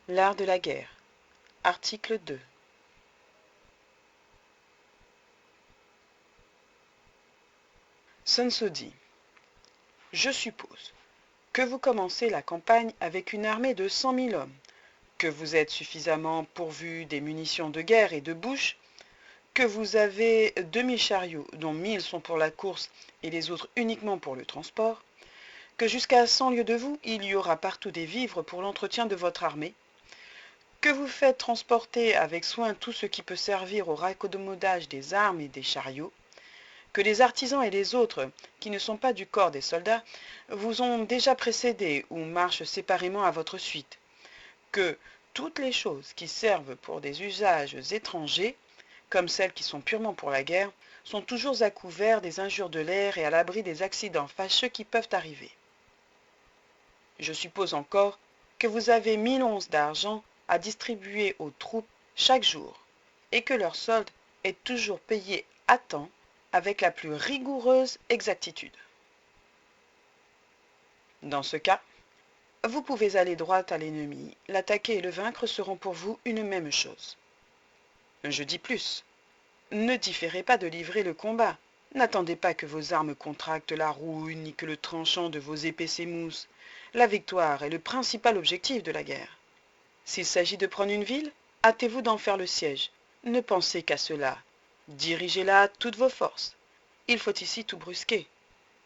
L'art de la guerre. Article 2. Sun Tzu dit : je suppose que vous commencez la campagne avec une armée de 100 000 hommes, que vous êtes suffisamment pourvu des munitions de guerre et de bouches, que vous avez 2000 chariots, dont 1000 sont pour la course et les autres uniquement pour le transport, que jusqu'à 100 lieues de vous, il y aura partout des vivres pour l'entretien de votre armée, que vous faites transporter avec soin tout ce qui peut servir au raccommodage des armes et des chariots, que les artisans et les autres, qui ne sont pas du corps des soldats, vous ont déjà précédé ou marchent séparément à votre suite, que toutes les choses qui servent pour des usages étrangers, comme celles qui sont purement pour la guerre, sont toujours à couvert des injures de l'air et à l'abri des accidents fâcheux qui peuvent arriver. Je suppose encore que vous avez 1000 onces d'argent à distribuer aux troupes chaque jour, et que leur solde est toujours payé à temps avec la plus rigoureuse exactitude. Dans ce cas, vous pouvez aller droit à l'ennemi, l'attaquer et le vaincre seront pour vous une même chose. Je dis plus, ne différez pas de livrer le combat, n'attendez pas que vos armes contractent la rouille, ni que le tranchant de vos épées s'émousse. La victoire est le principal objectif de la guerre. S'il s'agit de prendre une ville, hâtez-vous d'en faire le siège. Ne pensez qu'à cela. Dirigez-la toutes vos forces. Il faut ici tout brusquer.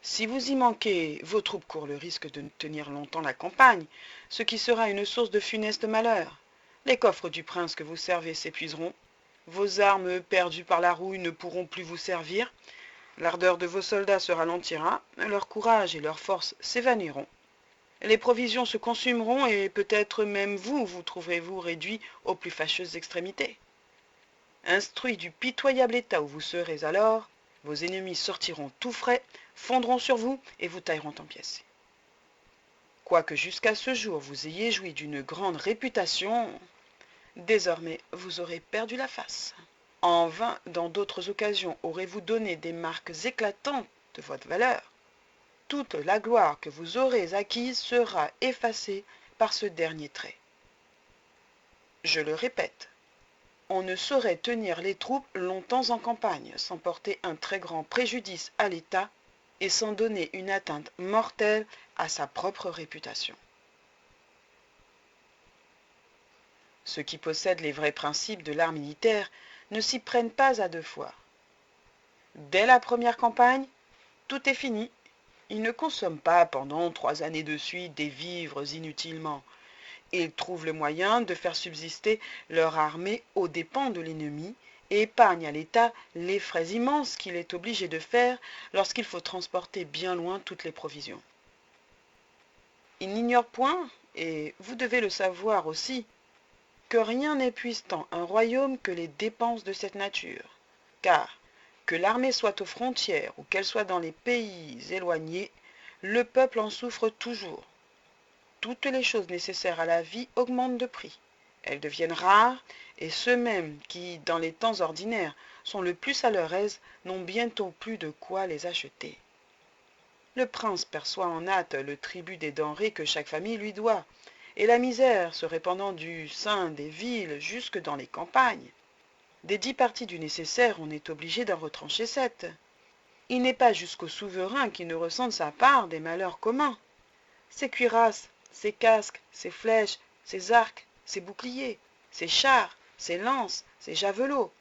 Si vous y manquez, vos troupes courent le risque de tenir longtemps la campagne, ce qui sera une source de funeste malheur. Les coffres du prince que vous servez s'épuiseront. Vos armes perdues par la rouille ne pourront plus vous servir. L'ardeur de vos soldats se ralentira, leur courage et leur force s'évanouiront. Les provisions se consumeront et peut-être même vous trouverez-vous réduit aux plus fâcheuses extrémités. Instruits du pitoyable état où vous serez alors, vos ennemis sortiront tout frais, fondront sur vous et vous tailleront en pièces. Quoique jusqu'à ce jour vous ayez joui d'une grande réputation, désormais vous aurez perdu la face. En vain, dans d'autres occasions, aurez-vous donné des marques éclatantes de votre valeur. Toute la gloire que vous aurez acquise sera effacée par ce dernier trait. Je le répète, on ne saurait tenir les troupes longtemps en campagne sans porter un très grand préjudice à l'État et sans donner une atteinte mortelle à sa propre réputation. Ceux qui possèdent les vrais principes de l'art militaire ne s'y prennent pas à deux fois. Dès la première campagne, tout est fini. Ils ne consomment pas pendant 3 années de suite des vivres inutilement. Ils trouvent le moyen de faire subsister leur armée aux dépens de l'ennemi et épargnent à l'État les frais immenses qu'il est obligé de faire lorsqu'il faut transporter bien loin toutes les provisions. Ils n'ignorent point, et vous devez le savoir aussi, que rien n'épuise tant un royaume que les dépenses de cette nature, car que l'armée soit aux frontières ou qu'elle soit dans les pays éloignés, le peuple en souffre toujours. Toutes les choses nécessaires à la vie augmentent de prix. Elles deviennent rares, et ceux mêmes qui, dans les temps ordinaires, sont le plus à leur aise, n'ont bientôt plus de quoi les acheter. Le prince perçoit en hâte le tribut des denrées que chaque famille lui doit, et la misère se répandant du sein des villes jusque dans les campagnes. Des 10 parties du nécessaire, on est obligé d'en retrancher 7. Il n'est pas jusqu'au souverain qui ne ressente sa part des malheurs communs. Ses cuirasses, ses casques, ses flèches, ses arcs, ses boucliers, ses chars, ses lances, ses javelots,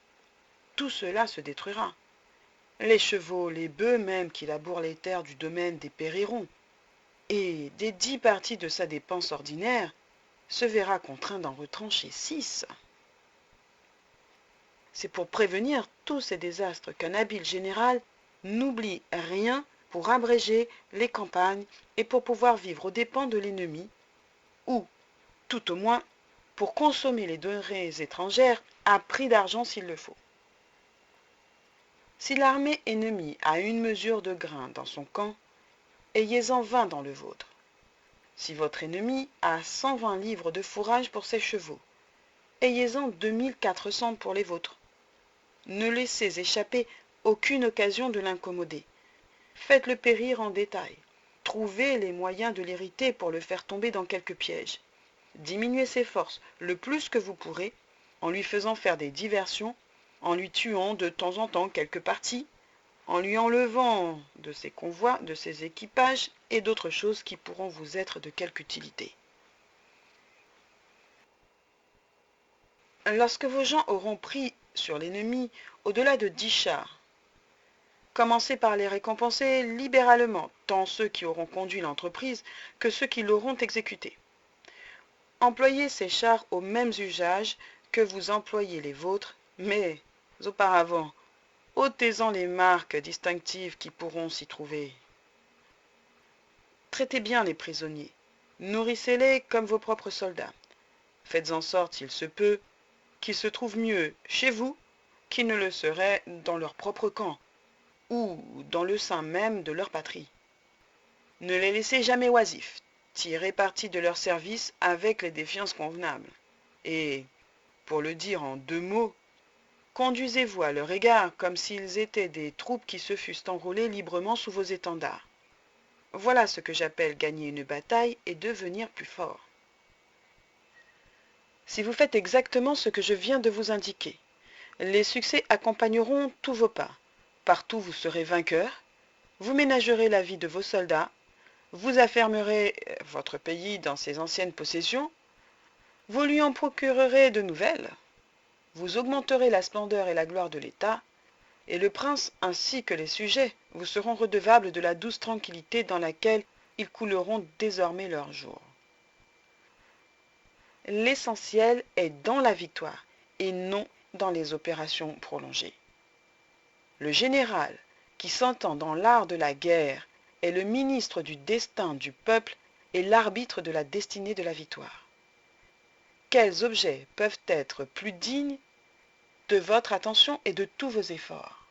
tout cela se détruira. Les chevaux, les bœufs même qui labourent les terres du domaine dépériront. Et des 10 parties de sa dépense ordinaire, se verra contraint d'en retrancher 6. C'est pour prévenir tous ces désastres qu'un habile général n'oublie rien pour abréger les campagnes et pour pouvoir vivre aux dépens de l'ennemi, ou, tout au moins, pour consommer les denrées étrangères à prix d'argent s'il le faut. Si l'armée ennemie a une mesure de grain dans son camp, ayez-en 20 dans le vôtre. Si votre ennemi a 120 livres de fourrage pour ses chevaux, ayez-en 2400 pour les vôtres. Ne laissez échapper aucune occasion de l'incommoder. Faites-le périr en détail. Trouvez les moyens de l'irriter pour le faire tomber dans quelque piège. Diminuez ses forces le plus que vous pourrez, en lui faisant faire des diversions, en lui tuant de temps en temps quelques parties, en lui enlevant de ses convois, de ses équipages et d'autres choses qui pourront vous être de quelque utilité. Lorsque vos gens auront pris sur l'ennemi au-delà de 10 chars, commencez par les récompenser libéralement, tant ceux qui auront conduit l'entreprise que ceux qui l'auront exécutée. Employez ces chars aux mêmes usages que vous employez les vôtres, mais auparavant, ôtez-en les marques distinctives qui pourront s'y trouver. Traitez bien les prisonniers, nourrissez-les comme vos propres soldats. Faites en sorte, s'il se peut, qu'ils se trouvent mieux chez vous qu'ils ne le seraient dans leur propre camp ou dans le sein même de leur patrie. Ne les laissez jamais oisifs, tirez parti de leur service avec les défiances convenables. Et, pour le dire en 2 mots, conduisez-vous à leur égard comme s'ils étaient des troupes qui se fussent enrôlées librement sous vos étendards. Voilà ce que j'appelle gagner une bataille et devenir plus fort. Si vous faites exactement ce que je viens de vous indiquer, les succès accompagneront tous vos pas. Partout vous serez vainqueur, vous ménagerez la vie de vos soldats, vous affermerez votre pays dans ses anciennes possessions, vous lui en procurerez de nouvelles, vous augmenterez la splendeur et la gloire de l'État, et le prince ainsi que les sujets vous seront redevables de la douce tranquillité dans laquelle ils couleront désormais leurs jours. L'essentiel est dans la victoire et non dans les opérations prolongées. Le général, qui s'entend dans l'art de la guerre, est le ministre du destin du peuple et l'arbitre de la destinée de la victoire. Quels objets peuvent être plus dignes de votre attention et de tous vos efforts?